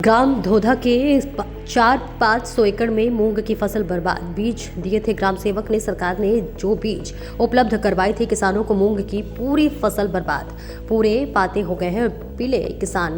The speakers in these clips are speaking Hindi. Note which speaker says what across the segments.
Speaker 1: ग्राम धोधा के 4-500 एकड़ में मूंग की फसल बर्बाद। बीज दिए थे ग्राम सेवक ने। सरकार ने जो बीज उपलब्ध करवाए थे, किसानों को मूंग की पूरी फसल बर्बाद। पूरे पाते हो गए हैं पीले किसान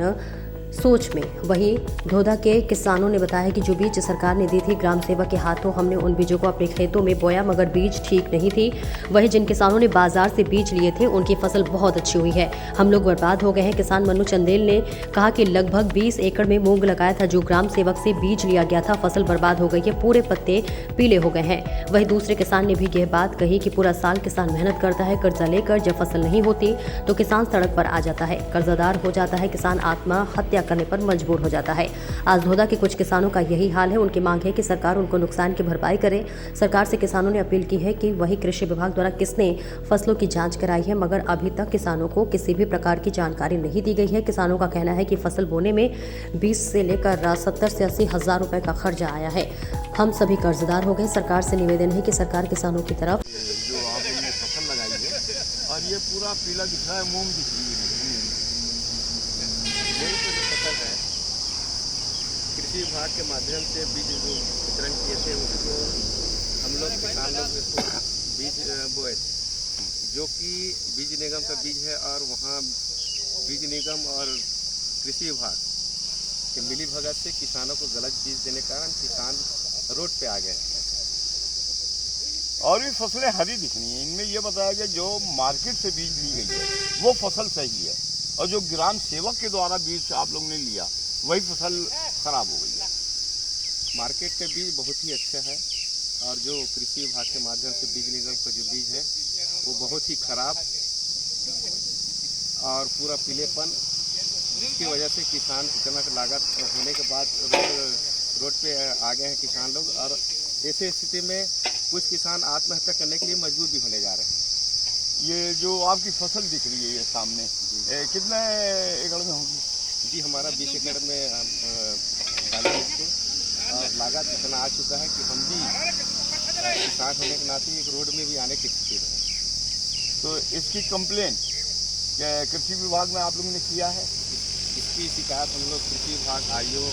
Speaker 1: सोच में। वहीं धोधा के किसानों ने बताया कि जो बीज सरकार ने दी थी ग्राम सेवक के हाथों, हमने उन बीजों को अपने खेतों में बोया मगर बीज ठीक नहीं थी। वहीं जिन किसानों ने बाजार से बीज लिए थे उनकी फसल बहुत अच्छी हुई है। हम लोग बर्बाद हो गए हैं। किसान मनु चंदेल ने कहा कि लगभग 20 एकड़ में मूंग लगाया था, जो ग्राम सेवक से बीज लिया गया था, फसल बर्बाद हो गई है, पूरे पत्ते पीले हो गए हैं। वहीं दूसरे किसान ने भी यह बात कही कि पूरा साल किसान मेहनत करता है, कर्जा लेकर, जब फसल नहीं होती तो किसान सड़क पर आ जाता है, कर्जदार हो जाता है, किसान आत्महत्या करने पर मजबूर हो जाता है। आज धोधा के कुछ किसानों का यही हाल है। उनकी मांग है कि सरकार उनको नुकसान की भरपाई करे। सरकार से किसानों ने अपील की है कि वही कृषि विभाग द्वारा किसने फसलों की जांच कराई है, मगर अभी तक किसानों को किसी भी प्रकार की जानकारी नहीं दी गई है। किसानों का कहना है कि फसल बोने में 20 से लेकर 70 से 80 हजार रुपए का खर्चा आया है। हम सभी कर्जदार हो गए। सरकार से निवेदन है कि सरकार किसानों की तरफ
Speaker 2: जो आपने फसल लगाई है और ये पूरा पीला दिख रहा है, मूंग दिख रही है। यही तो जो फसल है, कृषि विभाग के माध्यम से बीज जो वितरण किए थे उसको हम लोग किसान लोग इसको बीज बोए थे, जो कि बीज निगम का बीज है। और वहाँ बीज निगम और कृषि विभाग के मिली भगत से किसानों को गलत बीज देने के कारण किसान रोड पे आ गए।
Speaker 3: और भी फसलें हरी दिख रही हैं। इनमें यह बताया गया जो मार्केट से बीज ली गई है वो फसल सही है, और जो ग्राम सेवक के द्वारा बीज आप लोगों ने लिया वही फसल खराब हो गई है।
Speaker 2: मार्केट का बीज बहुत ही अच्छा है, और जो कृषि विभाग के माध्यम से बीज निगम का जो बीज है वो बहुत ही खराब और पूरा पीलेपन, जिसकी वजह से किसान इतना लागत होने के बाद रोड पे आ गए हैं किसान लोग। और ऐसे स्थिति में कुछ किसान आत्महत्या करने के लिए मजबूर भी होने जा रहे हैं।
Speaker 3: ये जो आपकी फसल दिख रही है ये सामने, कितने एकड़ में होगी?
Speaker 2: जी हमारा 20 एकड़ में डाले इसको, और लागत इतना आ चुका है कि हम भी किसान होने के नाते एक रोड में भी आने की स्थिति में है।
Speaker 3: तो इसकी कंप्लेन कृषि विभाग में आप लोगों ने किया है?
Speaker 2: इसकी शिकायत हम लोग कृषि विभाग, आईओ,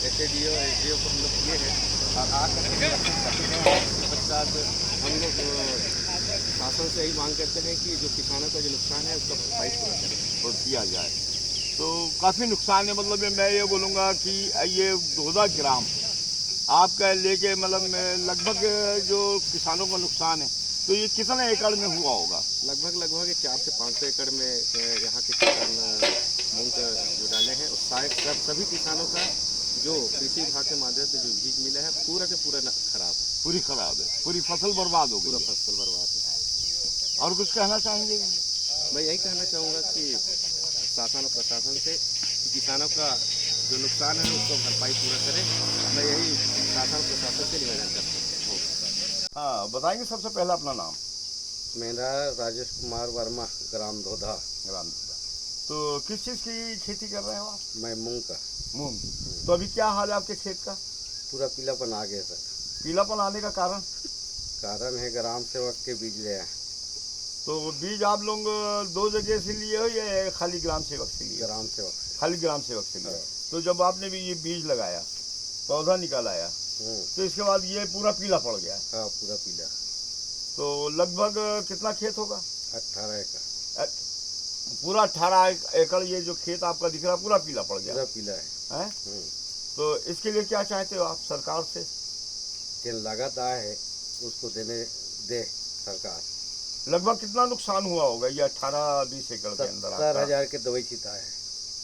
Speaker 2: एसडीओ, एसडीओ को हम लोग किए हैं, और आकर के इसके पश्चात हम लोग शासन से यही मांग करते हैं कि जो किसानों का जो नुकसान है उसका भरपाई पूरा करें
Speaker 3: और किया जाए। तो काफ़ी नुकसान है। मतलब मैं ये बोलूँगा कि ये धोधा ग्राम आपका लेके मतलब लगभग जो किसानों का नुकसान है, तो ये कितने एकड़ में हुआ होगा?
Speaker 2: लगभग 400 से 500 एकड़ में यहाँ के किसान मूंग जो डाले हैं, और शायद सभी किसानों का जो कृषि विभाग के माध्यम से जो बीज मिला है पूरा के पूरा खराब है,
Speaker 3: पूरी खराब है, पूरी फसल बर्बाद हो गई।
Speaker 2: पूरा फसल बर्बाद है।
Speaker 3: और कुछ कहना चाहेंगे?
Speaker 2: मैं यही कहना चाहूँगा कि शासन और प्रशासन से किसानों का जो नुकसान है उसको भरपाई पूरा करें। मैं यही शासन और प्रशासन से निवेदन करता हूँ।
Speaker 3: हाँ, बताएंगे सबसे पहला अपना नाम?
Speaker 2: मेरा राजेश कुमार वर्मा, ग्राम धोधा।
Speaker 3: तो किस चीज़ की खेती कर रहे हो आप?
Speaker 2: मैं मूंग का।
Speaker 3: मूंग। तो अभी क्या हाल है आपके खेत का?
Speaker 2: पूरा पीलापन आ गया सर।
Speaker 3: पीलापन आने का कारण
Speaker 2: है ग्राम सेवक के बीज ले आए।
Speaker 3: तो बीज आप लोग 2 जगह से लिए हो या खाली ग्राम सेवक से लिए?
Speaker 2: ग्राम सेवक।
Speaker 3: खाली ग्राम सेवक से लिया। तो जब आपने भी ये बीज लगाया, पौधा निकाल आया, तो इसके बाद ये पूरा पीला पड़ गया?
Speaker 2: हाँ, पूरा पीला।
Speaker 3: तो लगभग कितना खेत होगा?
Speaker 2: 18 एकड़।
Speaker 3: पूरा 18 एकड़ ये जो खेत आपका दिख रहा है पूरा पीला पड़ गया?
Speaker 2: पूरा पीला है।
Speaker 3: तो इसके लिए क्या चाहते हो आप सरकार से?
Speaker 2: लागत आया है उसको दे सरकार।
Speaker 3: लगभग कितना नुकसान हुआ होगा ये 18-20 एकड़ के अंदर?
Speaker 2: 70,000 के दवाई छिटा है।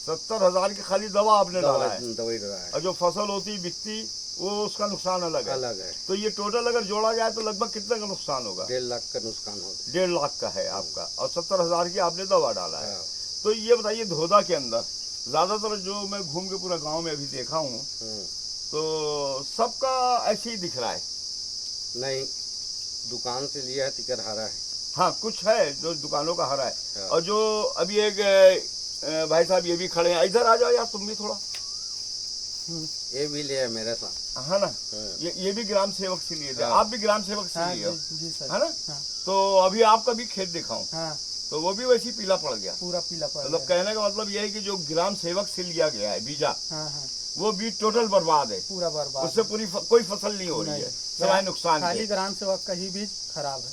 Speaker 3: 70,000 की खाली दवा आपने डाला है?
Speaker 2: दवाई डाला है।
Speaker 3: और जो फसल होती बिकती वो उसका नुकसान अलग है?
Speaker 2: है।
Speaker 3: तो ये टोटल अगर जोड़ा जाए तो लगभग कितने का नुकसान होगा?
Speaker 2: 1.5 लाख का नुकसान होगा।
Speaker 3: 1.5 लाख का है आपका, और 70,000 की आपने दवा डाला है।
Speaker 2: हाँ।
Speaker 3: तो ये बताइए धोधा के अंदर ज्यादातर जो मैं घूम के पूरा गांव में अभी देखा हूँ, तो सबका ऐसे ही दिख रहा है।
Speaker 2: नहीं, दुकान से लिया है तिकर हरा है।
Speaker 3: हाँ, कुछ है जो दुकानों का हरा है।
Speaker 2: हाँ।
Speaker 3: और जो अभी एक भाई साहब ये भी खड़े हैं, इधर आ जाओ यार तुम भी थोड़ा।
Speaker 2: ये भी लिया है मेरे साथ।
Speaker 3: है ना? ये भी ग्राम सेवक से लिए थे।
Speaker 2: हाँ।
Speaker 3: आप भी ग्राम सेवक से लिए हो?
Speaker 4: जी सर।
Speaker 3: है ना?
Speaker 4: हाँ।
Speaker 3: तो अभी आपका भी खेत दिखाऊं?
Speaker 4: हाँ।
Speaker 3: तो वो भी वैसे ही पीला पड़ गया?
Speaker 4: पूरा पीला पड़ गया।
Speaker 3: मतलब कहने का मतलब यह है कि जो ग्राम सेवक से लिया गया है बीजा,
Speaker 4: हाँ हाँ।
Speaker 3: वो बीज टोटल बर्बाद है,
Speaker 4: पूरा बर्बाद
Speaker 3: उससे पूरी कोई फसल नहीं हो रही
Speaker 4: नहीं।
Speaker 3: है, सिवाय नुकसान
Speaker 4: खाली
Speaker 3: के।
Speaker 4: ग्राम सेवक का ही बीज खराब है।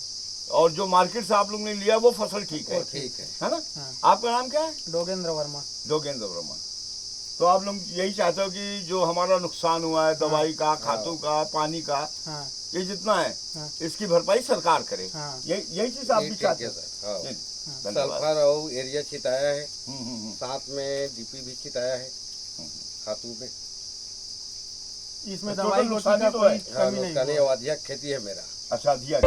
Speaker 3: और जो मार्केट से आप लोग ने लिया वो फसल ठीक है, है ना?
Speaker 4: हाँ।
Speaker 3: आपका नाम क्या है?
Speaker 4: डोगेंद्र वर्मा।
Speaker 3: जोगेंद्र वर्मा। तो आप लोग यही चाहते हो कि जो हमारा नुकसान हुआ है दवाई का, खादों का, पानी का,
Speaker 4: हाँ
Speaker 3: ये जितना है
Speaker 4: हाँ
Speaker 3: इसकी भरपाई सरकार करे,
Speaker 4: हाँ।
Speaker 3: यही चीज आप भी चाहते हो?
Speaker 5: हाँ।
Speaker 3: जी, धन्यवाद।
Speaker 5: सल्फर और एरिया छिटाया है,
Speaker 3: हम्म।
Speaker 5: साथ में डीपी भी छिटाया है खातू में।
Speaker 4: इसमें
Speaker 3: तो
Speaker 4: दवाई
Speaker 3: टोटल
Speaker 4: गोटी का
Speaker 3: नुकसान ही तो
Speaker 4: कोई
Speaker 3: है।
Speaker 4: कमी नहीं
Speaker 5: नुकसानी
Speaker 4: हुआ।
Speaker 5: आवादिया खेती है मेरा।
Speaker 3: अच्छा, दिया